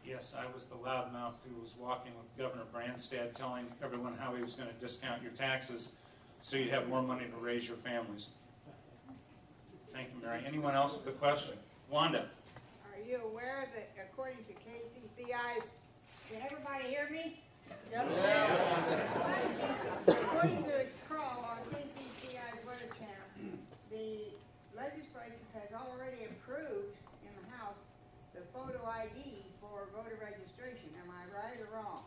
Yes, I was the loudmouth who was walking with Governor Branstad telling everyone how he was going to discount your taxes so you'd have more money to raise your families. Thank you, Mary. Anyone else with a question? Wanda. Are you aware that according to KCCI, can everybody hear me? Yeah. According to the crawl on KCCI's weather channel, the legislature has already approved in the House the photo ID for voter registration. Am I right or wrong?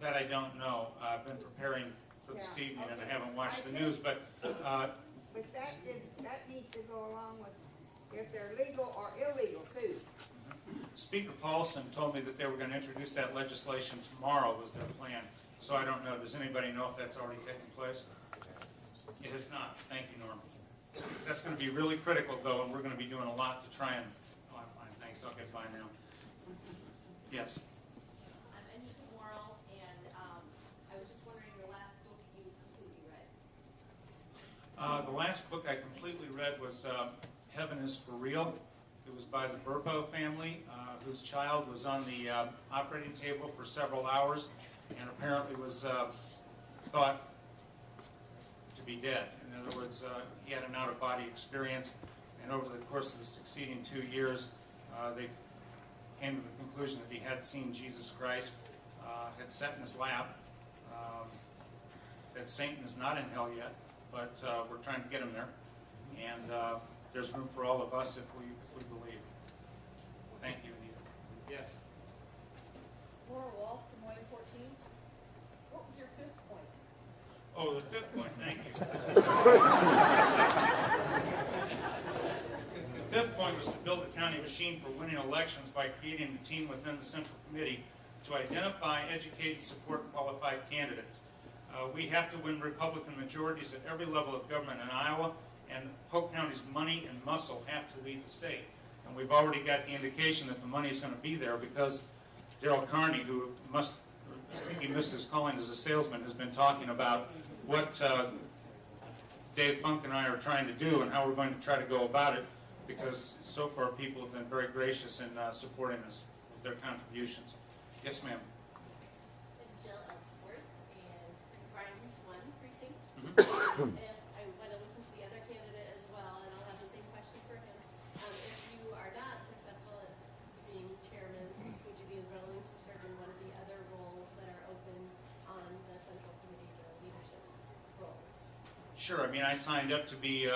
That I don't know. I've been preparing for this evening and I haven't watched the news, but But that needs to go along with if they're legal or illegal too. Speaker Paulson told me that they were going to introduce that legislation tomorrow was their plan. So I don't know. Does anybody know if that's already taken place? It has not. Thank you, Norm. That's going to be really critical, though, and we're going to be doing a lot to try and... Oh, I'm fine. Thanks. I'll get by now. Yes. I'm Anita Morrill, and I was just wondering the last book you completely read. The last book I completely read was Heaven is for Real. It was by the Burpo family, whose child was on the operating table for several hours and apparently was thought to be dead. In other words, he had an out-of-body experience, and over the course of the succeeding 2 years, they came to the conclusion that he had seen Jesus Christ, had sat in his lap, that Satan is not in hell yet, but we're trying to get him there, and there's room for all of us if we believe. Thank you, Anita. Yes? Laura Wolf, Des Moines 14. What was your fifth point? Oh, the fifth point, thank you. The fifth point was to build a county machine for winning elections by creating a team within the Central Committee to identify, educate, and support qualified candidates. We have to win Republican majorities at every level of government in Iowa, and Polk County's money and muscle have to lead the state. And we've already got the indication that the money is going to be there because Daryl Carney, who I think he missed his calling as a salesman, has been talking about what Dave Funk and I are trying to do and how we're going to try to go about it, because so far people have been very gracious in supporting us with their contributions. Yes, ma'am. I'm Jill Ellsworth, and Brian's 1 precinct. If I want to listen to the other candidate as well, and I'll have the same question for him. If you are not successful at being chairman, would you be willing to serve in one of the other roles that are open on the Central Committee, the leadership roles? Sure. I mean, I signed up to be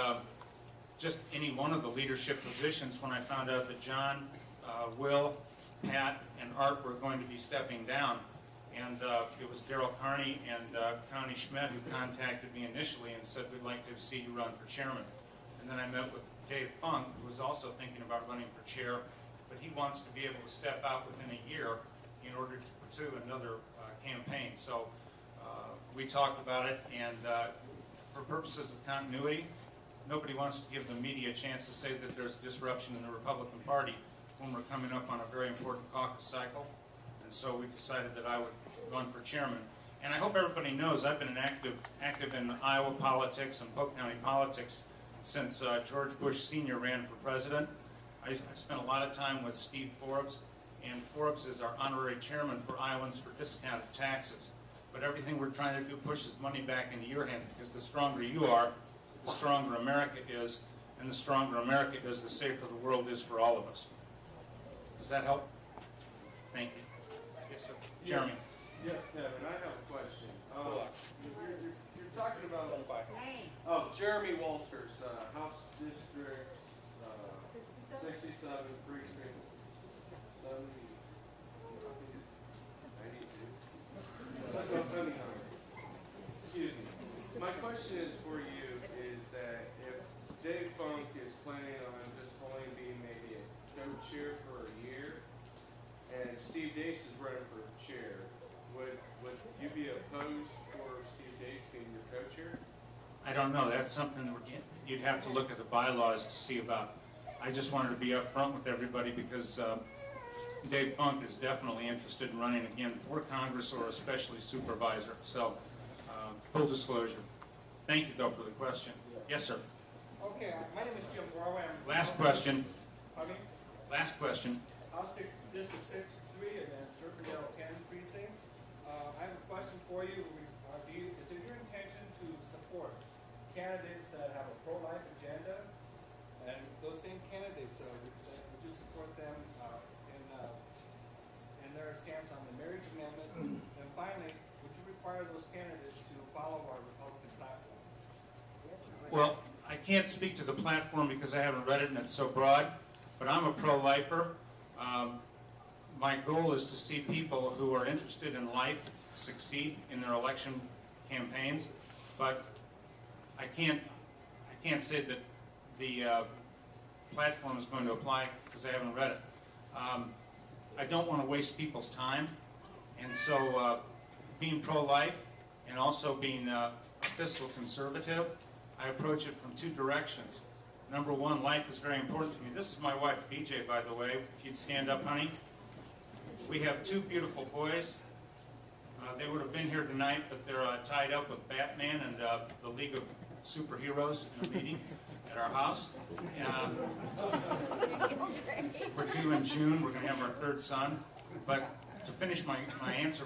just any one of the leadership positions when I found out that John, Will, Pat, and Art were going to be stepping down. And it was Daryl Carney and Connie Schmidt who contacted me initially and said, we'd like to see you run for chairman. And then I met with Dave Funk, who was also thinking about running for chair, but he wants to be able to step out within a year in order to pursue another campaign. So we talked about it, and for purposes of continuity, nobody wants to give the media a chance to say that there's disruption in the Republican Party when we're coming up on a very important caucus cycle. And so we decided that I would run for chairman. And I hope everybody knows I've been active in Iowa politics and Polk County politics since George Bush Sr. ran for president. I spent a lot of time with Steve Forbes, and Forbes is our honorary chairman for Iowans for discounted taxes. But everything we're trying to do pushes money back into your hands, because the stronger you are, the stronger America is, and the stronger America is, the safer the world is for all of us. Does that help? Thank you. Yes, sir. Jeremy. Yes, Kevin, I have a question. You're talking about Jeremy Walters, House District 67, Precinct 70, I think it's 92. 79. Excuse me. My question is for you is that if Dave Funk is planning on just only being maybe a co-chair for a year, and Steve Dace is running for chair, would you be opposed for Steve Dace being your co-chair? I don't know. That's something that you'd have to look at the bylaws to see about. I just wanted to be up front with everybody because Dave Funk is definitely interested in running again for Congress or especially supervisor. So, full disclosure. Thank you, though, for the question. Yes, sir. Okay, my name is Jim Borway. Last question. Pardon me? Last question. House District 63, Jail 10 precinct. I have a question for you. Is it your intention to support candidates that have a pro-life agenda? And those same candidates, would you support them in their stance on the marriage amendment? And finally, would you require those candidates to follow our Republican platform? Well, I can't speak to the platform because I haven't read it and it's so broad, but I'm a pro-lifer. My goal is to see people who are interested in life succeed in their election campaigns, but I can't say that the platform is going to apply because I haven't read it. I don't want to waste people's time, and so being pro-life and also being a fiscal conservative, I approach it from two directions. Number one, life is very important to me. This is my wife, BJ, by the way. If you'd stand up, honey. We have two beautiful boys. They would have been here tonight, but they're tied up with Batman and the League of Superheroes in a meeting at our house. We're due in June. We're going to have our third son. But to finish my answer